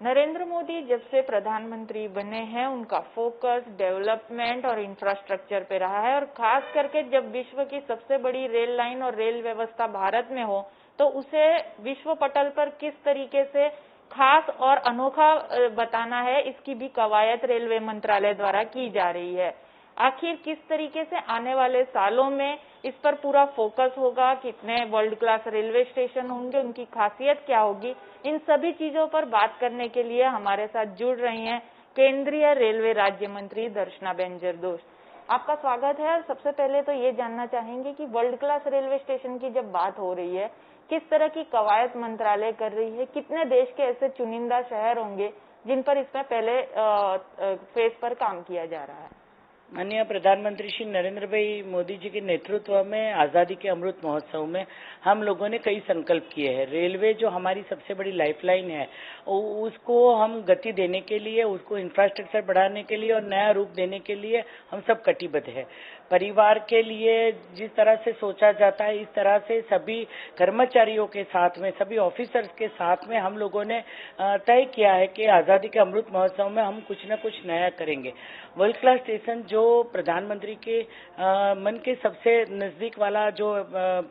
नरेंद्र मोदी जब से प्रधानमंत्री बने हैं उनका फोकस डेवलपमेंट और इंफ्रास्ट्रक्चर पे रहा है और खास करके जब विश्व की सबसे बड़ी रेल लाइन और रेल व्यवस्था भारत में हो तो उसे विश्व पटल पर किस तरीके से खास और अनोखा बताना है, इसकी भी कवायद रेलवे मंत्रालय द्वारा की जा रही है। आखिर किस तरीके से आने वाले सालों में इस पर पूरा फोकस होगा, कितने वर्ल्ड क्लास रेलवे स्टेशन होंगे, उनकी खासियत क्या होगी, इन सभी चीजों पर बात करने के लिए हमारे साथ जुड़ रही हैं केंद्रीय रेलवे राज्य मंत्री दर्शनाबेन जरदोश। आपका स्वागत है। और सबसे पहले तो ये जानना चाहेंगे कि वर्ल्ड क्लास रेलवे स्टेशन की जब बात हो रही है, किस तरह की कवायद मंत्रालय कर रही है, कितने देश के ऐसे चुनिंदा शहर होंगे जिन पर इसमें पहले फेज पर काम किया जा रहा है? माननीय प्रधानमंत्री श्री नरेंद्र भाई मोदी जी के नेतृत्व में आज़ादी के अमृत महोत्सव में हम लोगों ने कई संकल्प किए हैं। रेलवे जो हमारी सबसे बड़ी लाइफलाइन है, उसको हम गति देने के लिए, उसको इंफ्रास्ट्रक्चर बढ़ाने के लिए और नया रूप देने के लिए हम सब कटिबद्ध है। परिवार के लिए जिस तरह से सोचा जाता है, इस तरह से सभी कर्मचारियों के साथ में, सभी ऑफिसर्स के साथ में हम लोगों ने तय किया है कि आज़ादी के अमृत महोत्सव में हम कुछ न कुछ नया करेंगे। वर्ल्ड क्लास स्टेशन जो प्रधानमंत्री के मन के सबसे नज़दीक वाला जो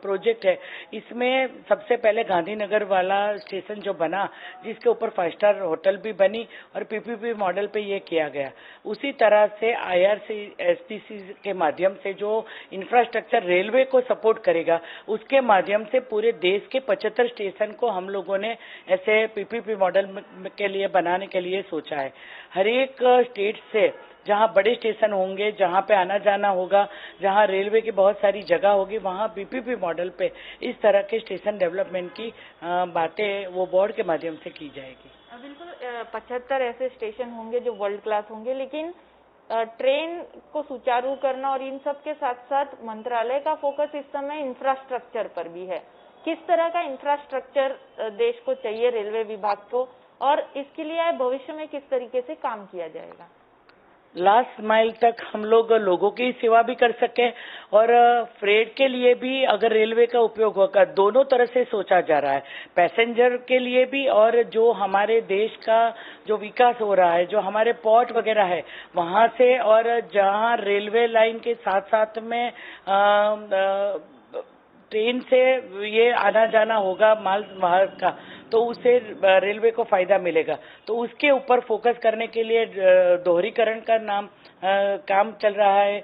प्रोजेक्ट है, इसमें सबसे पहले गांधीनगर वाला स्टेशन जो बना, जिसके ऊपर 5 स्टार होटल भी बनी और पीपीपी मॉडल पे ये किया गया, उसी तरह से आईआरसीएसटीसी के माध्यम से जो इंफ्रास्ट्रक्चर रेलवे को सपोर्ट करेगा, उसके माध्यम से पूरे देश के 75 स्टेशन को हम लोगों ने ऐसे पीपीपी मॉडल के लिए बनाने के लिए सोचा है। हर एक स्टेट से जहाँ बड़े स्टेशन होंगे, जहाँ पे आना जाना होगा, जहाँ रेलवे की बहुत सारी जगह होगी, वहाँ पीपीपी मॉडल पे इस तरह के स्टेशन डेवलपमेंट की बातें वो बोर्ड के माध्यम से की जाएगी। बिल्कुल 75 ऐसे स्टेशन होंगे जो वर्ल्ड क्लास होंगे, लेकिन ट्रेन को सुचारू करना और इन सब के साथ साथ मंत्रालय का फोकस इस समय इंफ्रास्ट्रक्चर पर भी है। किस तरह का इंफ्रास्ट्रक्चर देश को चाहिए, रेलवे विभाग को, और इसके लिए भविष्य में किस तरीके से काम किया जाएगा? लास्ट माइल तक हम लोगों की सेवा भी कर सके और फ्रेट के लिए भी अगर रेलवे का उपयोग होगा, दोनों तरह से सोचा जा रहा है, पैसेंजर के लिए भी और जो हमारे देश का जो विकास हो रहा है, जो हमारे पोर्ट वगैरह है वहाँ से, और जहाँ रेलवे लाइन के साथ साथ में ट्रेन से ये आना जाना होगा माल वाहन का, तो उससे रेलवे को फायदा मिलेगा। तो उसके ऊपर फोकस करने के लिए दोहरीकरण का काम चल रहा है,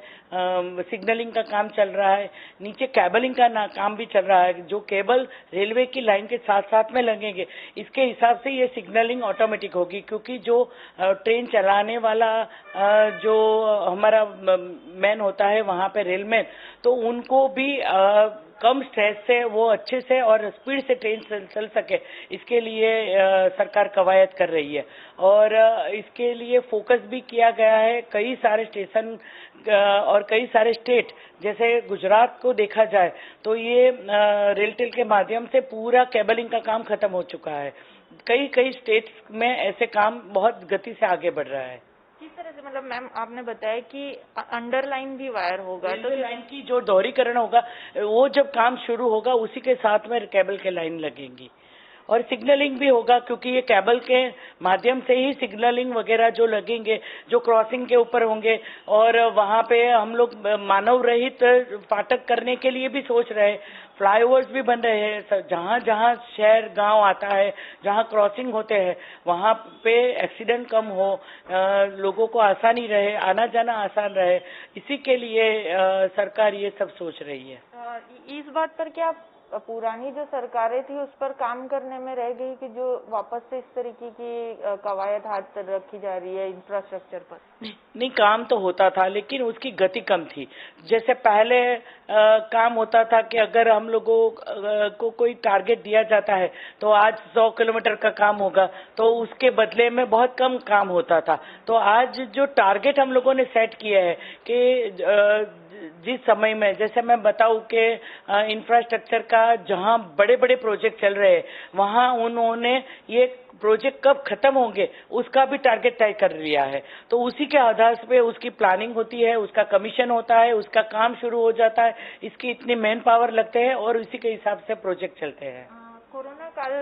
सिग्नलिंग का काम चल रहा है, नीचे केबलिंग का काम भी चल रहा है। जो केबल रेलवे की लाइन के साथ साथ में लगेंगे, इसके हिसाब से ये सिग्नलिंग ऑटोमेटिक होगी, क्योंकि जो ट्रेन चलाने वाला जो हमारा मैन होता है वहाँ पे रेलमैन, तो उनको भी कम स्ट्रेस से वो अच्छे से और स्पीड से ट्रेन चल सके, इसके लिए सरकार कवायद कर रही है। और इसके लिए फोकस भी किया गया है। कई सारे स्टेशन और कई सारे स्टेट, जैसे गुजरात को देखा जाए तो ये रेलटेल के माध्यम से पूरा केबलिंग का काम खत्म हो चुका है। कई स्टेट्स में ऐसे काम बहुत गति से आगे बढ़ रहा है। किस तरह से, मतलब मैम आपने बताया कि अंडरलाइन भी वायर होगा, तो लाइन की जो दोहरीकरण होगा वो जब काम शुरू होगा उसी के साथ में केबल के लाइन लगेंगी और सिग्नलिंग भी होगा, क्योंकि ये केबल के माध्यम से ही सिग्नलिंग वगैरह जो लगेंगे, जो क्रॉसिंग के ऊपर होंगे। और वहाँ पे हम लोग मानव रहित फाटक करने के लिए भी सोच रहे हैं, फ्लाईओवर्स भी बन रहे हैं। जहाँ जहाँ शहर गांव आता है, जहाँ क्रॉसिंग होते हैं, वहाँ पे एक्सीडेंट कम हो, लोगों को आसानी रहे, आना जाना आसान रहे, इसी के लिए सरकार ये सब सोच रही है। इस बात पर क्या पुरानी जो सरकारें थी उस पर काम करने में रह गई कि जो वापस से इस तरीके की कवायद हाथ रखी जा रही है इंफ्रास्ट्रक्चर पर? नहीं, काम तो होता था लेकिन उसकी गति कम थी। जैसे पहले काम होता था कि अगर हम लोगों को कोई टारगेट दिया जाता है तो आज 100 किलोमीटर का काम होगा, तो उसके बदले में बहुत कम काम होता था। तो आज जो टारगेट हम लोगों ने सेट किया है कि जिस समय में, जैसे मैं बताऊं कि इंफ्रास्ट्रक्चर का जहां बड़े बड़े प्रोजेक्ट चल रहे हैं, वहां उन्होंने ये प्रोजेक्ट कब खत्म होंगे उसका भी टारगेट तय कर लिया है। तो उसी के आधार पे उसकी प्लानिंग होती है, उसका कमीशन होता है, उसका काम शुरू हो जाता है, इसकी इतनी मैन पावर लगते हैं और इसी के हिसाब से प्रोजेक्ट चलते हैं। कोरोना काल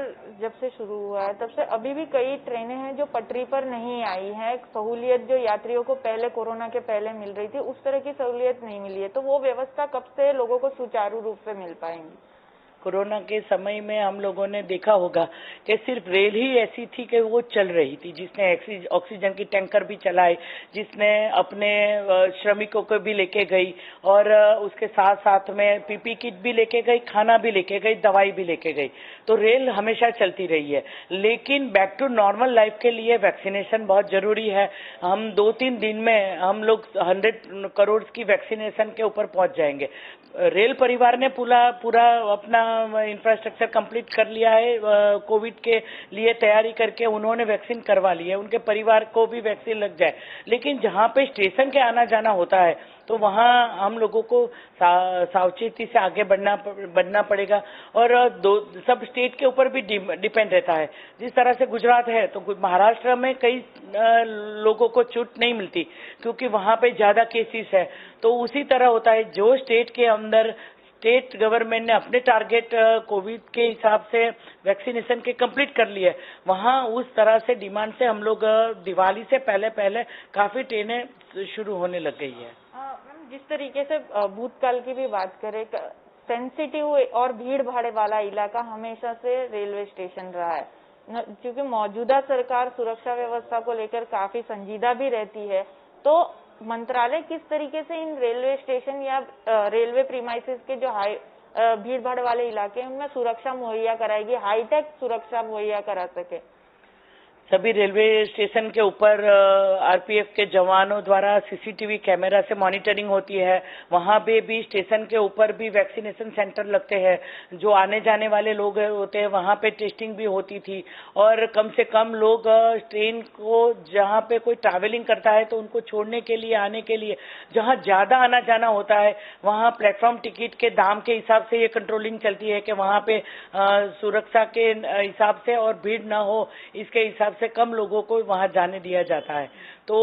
जब से शुरू हुआ है तब से अभी भी कई ट्रेनें हैं जो पटरी पर नहीं आई हैं। सहूलियत जो यात्रियों को पहले कोरोना के पहले मिल रही थी उस तरह की सहूलियत नहीं मिली है, तो वो व्यवस्था कब से लोगों को सुचारू रूप से मिल पाएंगी? कोरोना के समय में हम लोगों ने देखा होगा कि सिर्फ रेल ही ऐसी थी कि वो चल रही थी, जिसने ऑक्सीजन की टैंकर भी चलाए, जिसने अपने श्रमिकों को भी लेके गई और उसके साथ साथ में पीपी किट भी लेके गई, खाना भी लेके गई, दवाई भी लेके गई। तो रेल हमेशा चलती रही है, लेकिन बैक टू नॉर्मल लाइफ के लिए वैक्सीनेशन बहुत जरूरी है। हम 2-3 दिन में हम लोग 100 करोड़ की वैक्सीनेशन के ऊपर पहुंच जाएंगे। रेल परिवार ने पूरा अपना इंफ्रास्ट्रक्चर कंप्लीट कर लिया है, कोविड के लिए तैयारी करके उन्होंने वैक्सीन करवा ली है, उनके परिवार को भी वैक्सीन लग जाए। लेकिन जहां पे स्टेशन के आना जाना होता है तो वहां हम लोगों को सावचेती से आगे बढ़ना पड़ेगा और सब स्टेट के ऊपर भी डिपेंड रहता है। जिस तरह से गुजरात है तो महाराष्ट्र में कई लोगों को छूट नहीं मिलती क्योंकि वहां पे ज्यादा केसेस है। तो उसी तरह होता है, जो स्टेट के अंदर स्टेट गवर्नमेंट ने अपने टारगेट कोविड के हिसाब से वैक्सीनेशन के कंप्लीट कर लिए, वहां उस तरह से डिमांड से हम लोग दिवाली से पहले काफी ट्रेनें शुरू होने लग गई है। मैम, जिस तरीके से भूतकाल की भी बात करें, सेंसिटिव और भीड़ भाड़ वाला इलाका हमेशा से रेलवे स्टेशन रहा है, क्योंकि मौजूदा सरकार सुरक्षा व्यवस्था को लेकर काफी संजीदा भी रहती है। तो मंत्रालय किस तरीके से इन रेलवे स्टेशन या रेलवे प्रीमाइसेस के जो भीड़ भाड़ वाले इलाके हैं उनमें सुरक्षा मुहैया कराएगी, हाईटेक सुरक्षा मुहैया करा सके? सभी रेलवे स्टेशन के ऊपर आरपीएफ के जवानों द्वारा सीसीटीवी कैमरा से मॉनिटरिंग होती है। वहां पे भी स्टेशन के ऊपर भी वैक्सीनेशन सेंटर लगते हैं। जो आने जाने वाले लोग होते हैं वहां पे टेस्टिंग भी होती थी और कम से कम लोग ट्रेन को जहां पे कोई ट्रैवलिंग करता है तो उनको छोड़ने के लिए, आने के लिए जहां ज्यादा आना जाना होता है वहां प्लेटफॉर्म टिकट के दाम के हिसाब से ये कंट्रोलिंग चलती है कि वहां पे सुरक्षा के हिसाब से और भीड़ ना हो इसके हिसाब से कम लोगों को वहां जाने दिया जाता है। तो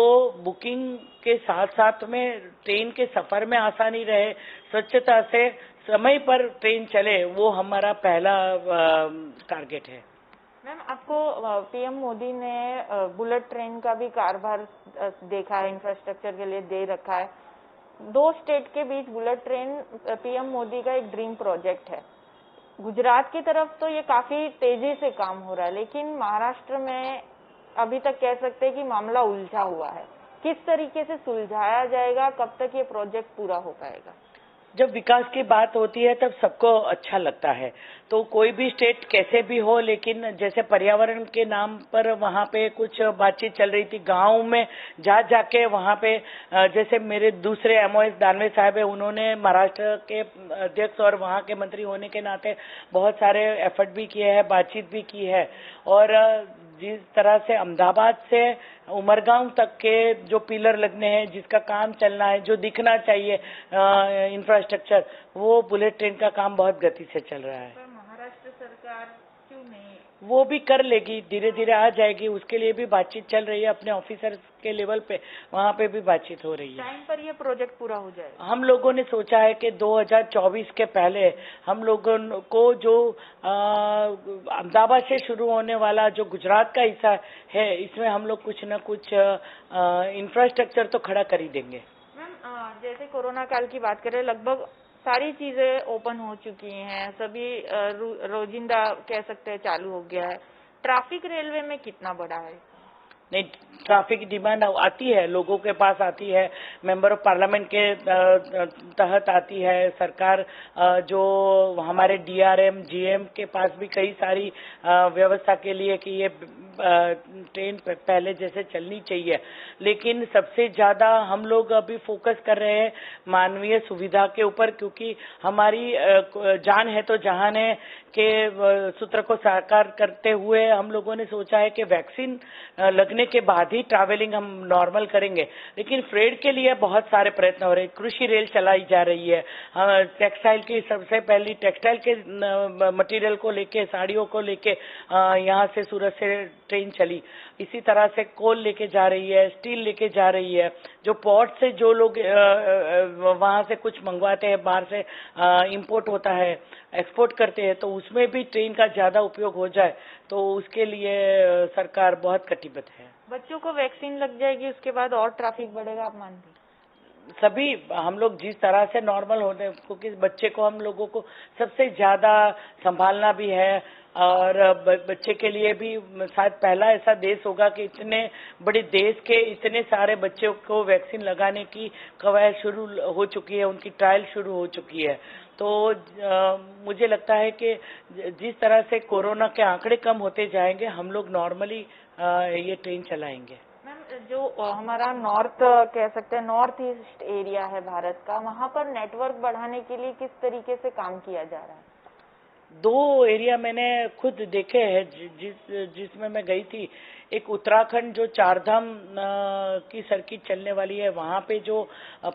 बुकिंग के साथ साथ में ट्रेन के सफर में आसानी रहे, स्वच्छता से समय पर ट्रेन चले, वो हमारा पहला टारगेट है। मैम, आपको पीएम मोदी ने बुलेट ट्रेन का भी कारभार देखा है, इंफ्रास्ट्रक्चर के लिए दे रखा है। 2 स्टेट के बीच बुलेट ट्रेन पीएम मोदी का एक ड्रीम प्रोजेक्ट है। गुजरात की तरफ तो ये काफी तेजी से काम हो रहा है, लेकिन महाराष्ट्र में अभी तक कह सकते हैं कि मामला उलझा हुआ है। किस तरीके से सुलझाया जाएगा, कब तक ये प्रोजेक्ट पूरा हो पाएगा? जब विकास की बात होती है तब सबको अच्छा लगता है, तो कोई भी स्टेट कैसे भी हो, लेकिन जैसे पर्यावरण के नाम पर वहाँ पे कुछ बातचीत चल रही थी गांव में जाके वहाँ पे, जैसे मेरे दूसरे एमओएस दानवे साहब है, उन्होंने महाराष्ट्र के अध्यक्ष और वहाँ के मंत्री होने के नाते बहुत सारे एफर्ट भी किए हैं, बातचीत भी की है। और जिस तरह से अहमदाबाद से उमरगांव तक के जो पिलर लगने हैं, जिसका काम चलना है, जो दिखना चाहिए इंफ्रास्ट्रक्चर, वो बुलेट ट्रेन का काम बहुत गति से चल रहा है। पर महाराष्ट्र सरकार क्यों नहीं? वो भी कर लेगी, धीरे धीरे आ जाएगी, उसके लिए भी बातचीत चल रही है अपने ऑफिसर के लेवल पे, वहाँ पे भी बातचीत हो रही है। टाइम पर ये प्रोजेक्ट पूरा हो जाएगा? हम लोगों ने सोचा है कि 2024 के पहले हम लोगों को जो अहमदाबाद से शुरू होने वाला जो गुजरात का हिस्सा है, इसमें हम लोग कुछ न कुछ इंफ्रास्ट्रक्चर तो खड़ा कर ही देंगे। मैम, जैसे कोरोना काल की बात करें, लगभग सारी चीजें ओपन हो चुकी हैं, सभी रोजिंदा कह सकते हैं चालू हो गया है। ट्रैफिक रेलवे में कितना बड़ा है? नहीं, ट्रैफिक डिमांड आती है, लोगों के पास आती है, मेंबर ऑफ पार्लियामेंट के तहत आती है, सरकार जो हमारे डीआरएम जीएम के पास भी कई सारी व्यवस्था के लिए कि ये ट्रेन पहले जैसे चलनी चाहिए। लेकिन सबसे ज्यादा हम लोग अभी फोकस कर रहे हैं मानवीय सुविधा के ऊपर, क्योंकि हमारी जान है तो जहान है के सूत्र को साकार करते हुए हम लोगों ने सोचा है कि वैक्सीन लगने होने के बाद ही ट्रैवलिंग हम नॉर्मल करेंगे। लेकिन फ्रेड के लिए बहुत सारे प्रयत्न हो रहे हैं। कृषि रेल चलाई जा रही है, टेक्सटाइल की सबसे पहली टेक्सटाइल के मटेरियल को लेके, साड़ियों को लेके यहाँ से सूरत से ट्रेन चली। इसी तरह से कोल लेके जा रही है, स्टील लेके जा रही है। जो पोर्ट से जो लोग वहाँ से कुछ मंगवाते हैं, बाहर से इंपोर्ट होता है, एक्सपोर्ट करते हैं, तो उसमें भी ट्रेन का ज़्यादा उपयोग हो जाए, तो उसके लिए सरकार बहुत कटिबद्ध है। बच्चों को वैक्सीन लग जाएगी, उसके बाद और ट्रैफिक बढ़ेगा, आप मानते हैं? सभी हम लोग जिस तरह से नॉर्मल होते हैं, क्योंकि बच्चे को हम लोगों को सबसे ज़्यादा संभालना भी है, और बच्चे के लिए भी शायद पहला ऐसा देश होगा कि इतने बड़े देश के इतने सारे बच्चों को वैक्सीन लगाने की कवायद शुरू हो चुकी है, उनकी ट्रायल शुरू हो चुकी है। तो मुझे लगता है कि जिस तरह से कोरोना के आंकड़े कम होते जाएंगे, हम लोग नॉर्मली ये ट्रेन चलाएंगे। मैम, जो हमारा नॉर्थ कह सकते हैं, नॉर्थ ईस्ट एरिया है भारत का, वहाँ पर नेटवर्क बढ़ाने के लिए किस तरीके से काम किया जा रहा है? 2 एरिया मैंने खुद देखे हैं जिसमें मैं गई थी। एक उत्तराखंड जो चारधाम की सर्किट चलने वाली है, वहाँ पे जो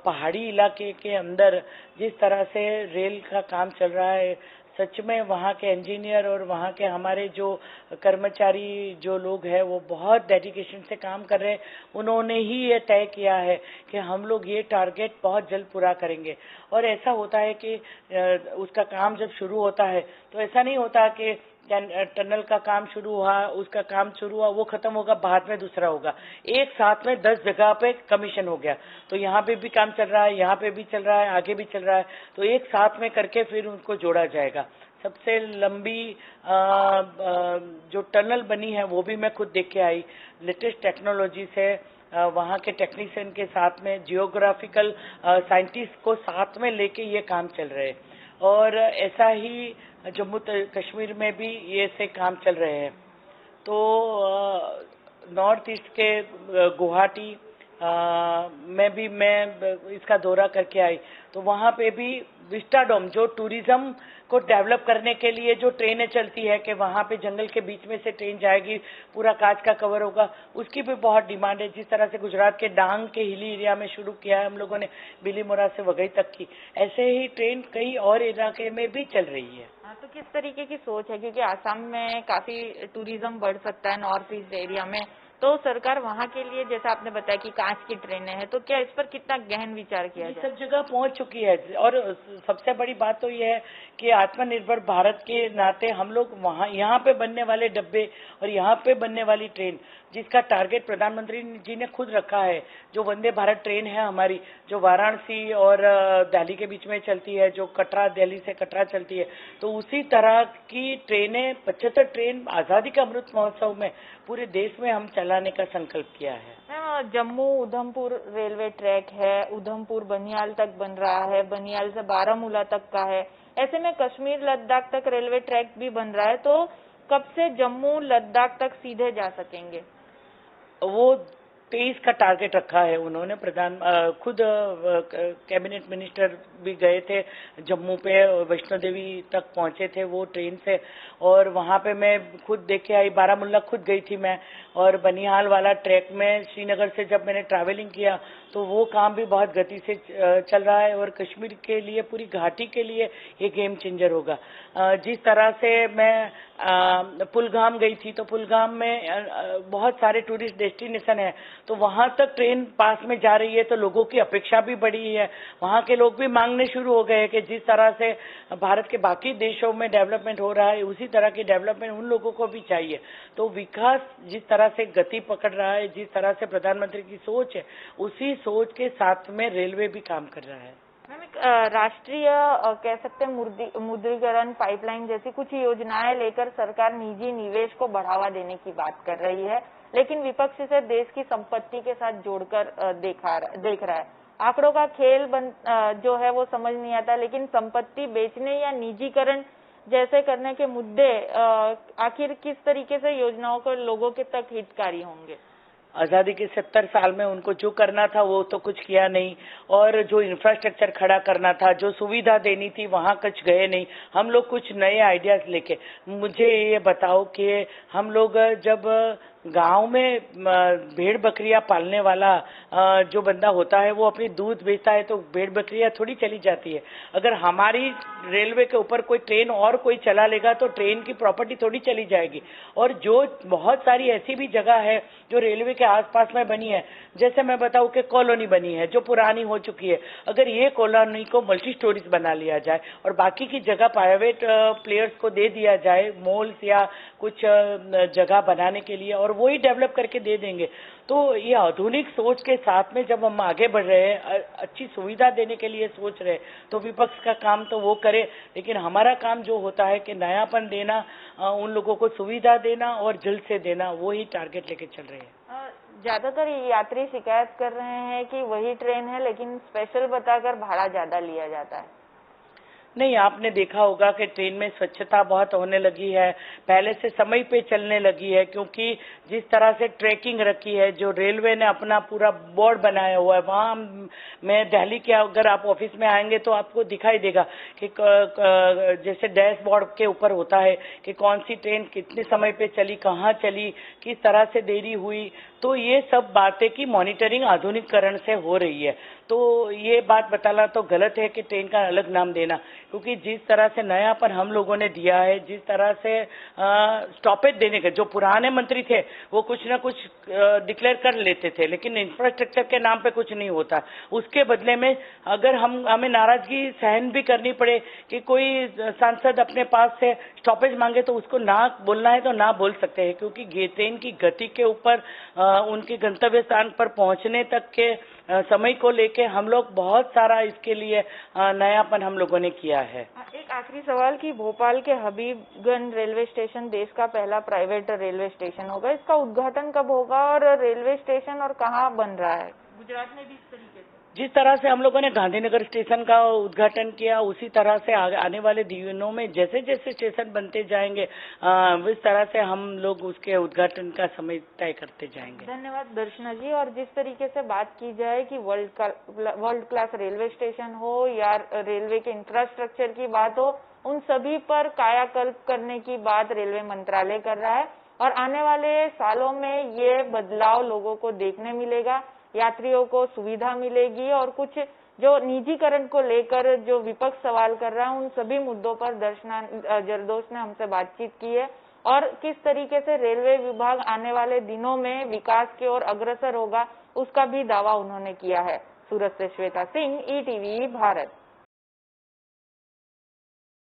पहाड़ी इलाके के अंदर जिस तरह से रेल का काम चल रहा है, सच में वहाँ के इंजीनियर और वहाँ के हमारे जो कर्मचारी जो लोग हैं, वो बहुत डेडिकेशन से काम कर रहे हैं। उन्होंने ही ये तय किया है कि हम लोग ये टारगेट बहुत जल्द पूरा करेंगे। और ऐसा होता है कि उसका काम जब शुरू होता है, तो ऐसा नहीं होता कि टनल का काम शुरू हुआ, उसका काम शुरू हुआ, वो खत्म होगा, बाद में दूसरा होगा। एक साथ में 10 जगह पे कमीशन हो गया, तो यहाँ पे भी काम चल रहा है, यहाँ पे भी चल रहा है, आगे भी चल रहा है, तो एक साथ में करके फिर उनको जोड़ा जाएगा। सबसे लंबी जो टनल बनी है, वो भी मैं खुद देख के आई, लेटेस्ट टेक्नोलॉजी से, वहाँ के टेक्नीशियन के साथ में, जियोग्राफिकल साइंटिस्ट को साथ में लेके ये काम चल रहे हैं। और ऐसा ही जम्मू कश्मीर में भी ये से काम चल रहे हैं। तो नॉर्थ ईस्ट के गुवाहाटी में भी मैं इसका दौरा करके आई, तो वहाँ पे भी विस्टाडोम जो टूरिज्म को डेवलप करने के लिए जो ट्रेनें चलती है, कि वहाँ पे जंगल के बीच में से ट्रेन जाएगी, पूरा कांच का कवर होगा, उसकी भी बहुत डिमांड है। जिस तरह से गुजरात के डांग के हिली एरिया में शुरू किया है हम लोगों ने, बिलीमोरा से वघई तक की, ऐसे ही ट्रेन कई और इलाके में भी चल रही है। हाँ, तो किस तरीके की सोच है, क्योंकि आसाम में काफी टूरिज्म बढ़ सकता है नॉर्थ ईस्ट एरिया में, तो सरकार वहाँ के लिए, जैसा आपने बताया कि कांच की ट्रेनें हैं, तो क्या इस पर कितना गहन विचार किया जाए? सब जगह पहुंच चुकी है। और सबसे बड़ी बात तो ये है कि आत्मनिर्भर भारत के नाते हम लोग वहाँ यहाँ पे बनने वाले डब्बे और यहाँ पे बनने वाली ट्रेन, जिसका टारगेट प्रधानमंत्री जी ने खुद रखा है, जो वंदे भारत ट्रेन है हमारी, जो वाराणसी और दिल्ली के बीच में चलती है, जो कटरा, दिल्ली से कटरा चलती है, तो उसी तरह की ट्रेनें 75 ट्रेन आज़ादी के अमृत महोत्सव में पूरे देश में हम चलाने का संकल्प किया है। जम्मू उधमपुर रेलवे ट्रैक है, उधमपुर बनियाल तक बन रहा है, बनियाल से बारामूला तक का है, ऐसे में कश्मीर लद्दाख तक रेलवे ट्रैक भी बन रहा है, तो कब से जम्मू लद्दाख तक सीधे जा सकेंगे? वो 23 का टारगेट रखा है उन्होंने। खुद कैबिनेट मिनिस्टर भी गए थे जम्मू पे, वैष्णो देवी तक पहुंचे थे वो ट्रेन से, और वहां पे मैं खुद देख के आई। बारामूला खुद गई थी मैं, और बनिहाल वाला ट्रैक में श्रीनगर से जब मैंने ट्रैवलिंग किया, तो वो काम भी बहुत गति से चल रहा है, और कश्मीर के लिए, पूरी घाटी के लिए ये गेम चेंजर होगा। जिस तरह से मैं पुलगाम गई थी, तो पुलगाम में बहुत सारे टूरिस्ट डेस्टिनेशन है, तो वहां तक ट्रेन पास में जा रही है, तो लोगों की अपेक्षा भी बढ़ी है। वहां के लोग भी मांगने शुरू हो गए कि जिस तरह से भारत के बाकी देशों में डेवलपमेंट हो रहा है, उसी तरह की डेवलपमेंट उन लोगों को भी चाहिए। तो विकास जिस तरह से गति पकड़ रहा है, जिस तरह से प्रधानमंत्री की सोच है, उसी सोच के साथ में रेलवे भी काम कर रहा है। मैम, एक राष्ट्रीय कह सकते हैं मुद्रीकरण पाइपलाइन जैसी कुछ योजनाएं लेकर सरकार निजी निवेश को बढ़ावा देने की बात कर रही है, लेकिन विपक्ष इसे देश की संपत्ति के साथ जोड़कर देख रहा है। आंकड़ों का खेल जो है वो समझ नहीं आता, लेकिन संपत्ति बेचने या निजीकरण जैसे करने के मुद्दे आखिर किस तरीके से योजनाओं को लोगों के तक हितकारी होंगे? आज़ादी के 70 साल में उनको जो करना था वो तो कुछ किया नहीं, और जो इंफ्रास्ट्रक्चर खड़ा करना था, जो सुविधा देनी थी, वहाँ कुछ गए नहीं। हम लोग कुछ नए आइडियाज लेके, मुझे ये बताओ कि हम लोग जब गांव में भेड़ बकरियां पालने वाला जो बंदा होता है वो अपनी दूध बेचता है तो भेड़ बकरियां थोड़ी चली जाती है। अगर हमारी रेलवे के ऊपर कोई ट्रेन और कोई चला लेगा तो ट्रेन की प्रॉपर्टी थोड़ी चली जाएगी। और जो बहुत सारी ऐसी भी जगह है जो रेलवे के आसपास में बनी है, जैसे मैं बताऊं कि कॉलोनी बनी है जो पुरानी हो चुकी है, अगर ये कॉलोनी को मल्टी स्टोरीज बना लिया जाए और बाकी की जगह प्राइवेट प्लेयर्स को दे दिया जाए मॉल्स या कुछ जगह बनाने के लिए, और वो ही डेवलप करके दे देंगे, तो ये आधुनिक सोच के साथ में जब हम आगे बढ़ रहे हैं, अच्छी सुविधा देने के लिए सोच रहे हैं, तो विपक्ष का काम तो वो करे, लेकिन हमारा काम जो होता है कि नयापन देना, उन लोगों को सुविधा देना और जल्द से देना, वो ही टारगेट लेके चल रहे हैं। ज्यादातर यात्री शिकायत कर रहे हैं कि वही ट्रेन है लेकिन स्पेशल बताकर भाड़ा ज्यादा लिया जाता है। नहीं, आपने देखा होगा कि ट्रेन में स्वच्छता बहुत होने लगी है, पहले से समय पे चलने लगी है, क्योंकि जिस तरह से ट्रैकिंग रखी है, जो रेलवे ने अपना पूरा बोर्ड बनाया हुआ है, वहाँ में दिल्ली के अगर आप ऑफिस में आएंगे तो आपको दिखाई देगा कि जैसे डैशबोर्ड के ऊपर होता है कि कौन सी ट्रेन कितने समय पे चली, कहाँ चली, किस तरह से देरी हुई, तो ये सब बातें की मॉनिटरिंग आधुनिकीकरण से हो रही है। तो ये बात बताना तो गलत है कि ट्रेन का अलग नाम देना, क्योंकि जिस तरह से नयापन हम लोगों ने दिया है, जिस तरह से स्टॉपेज देने के, जो पुराने मंत्री थे वो कुछ ना कुछ डिक्लेयर कर लेते थे, लेकिन इंफ्रास्ट्रक्चर के नाम पे कुछ नहीं होता। उसके बदले में अगर हमें नाराजगी सहन भी करनी पड़े कि कोई सांसद अपने पास से स्टॉपेज मांगे तो उसको ना बोलना है तो ना बोल सकते हैं, क्योंकि ट्रेन की गति के ऊपर उनके गंतव्य स्थान पर पहुंचने तक के समय को लेके हम लोग बहुत सारा इसके लिए नयापन हम लोगों ने किया है। एक आखिरी सवाल कि भोपाल के हबीबगंज रेलवे स्टेशन देश का पहला प्राइवेट रेलवे स्टेशन होगा, इसका उद्घाटन कब होगा और रेलवे स्टेशन और कहाँ बन रहा है? गुजरात में भी इस तरीके से जिस तरह से हम लोगों ने गांधीनगर स्टेशन का उद्घाटन किया, उसी तरह से आने वाले दिनों में जैसे जैसे स्टेशन बनते जाएंगे उस तरह से हम लोग उसके उद्घाटन का समय तय करते जाएंगे। धन्यवाद दर्शना जी। और जिस तरीके से बात की जाए कि वर्ल्ड क्लास रेलवे स्टेशन हो या रेलवे के इंफ्रास्ट्रक्चर की बात हो, उन सभी पर कायाकल्प करने की बात रेलवे मंत्रालय कर रहा है और आने वाले सालों में ये बदलाव लोगों को देखने मिलेगा, यात्रियों को सुविधा मिलेगी और कुछ जो निजीकरण को लेकर जो विपक्ष सवाल कर रहा है, उन सभी मुद्दों पर दर्शना जरदोश ने हमसे बातचीत की है और किस तरीके से रेलवे विभाग आने वाले दिनों में विकास की ओर अग्रसर होगा, उसका भी दावा उन्होंने किया है। सूरत से श्वेता सिंह, ETV भारत।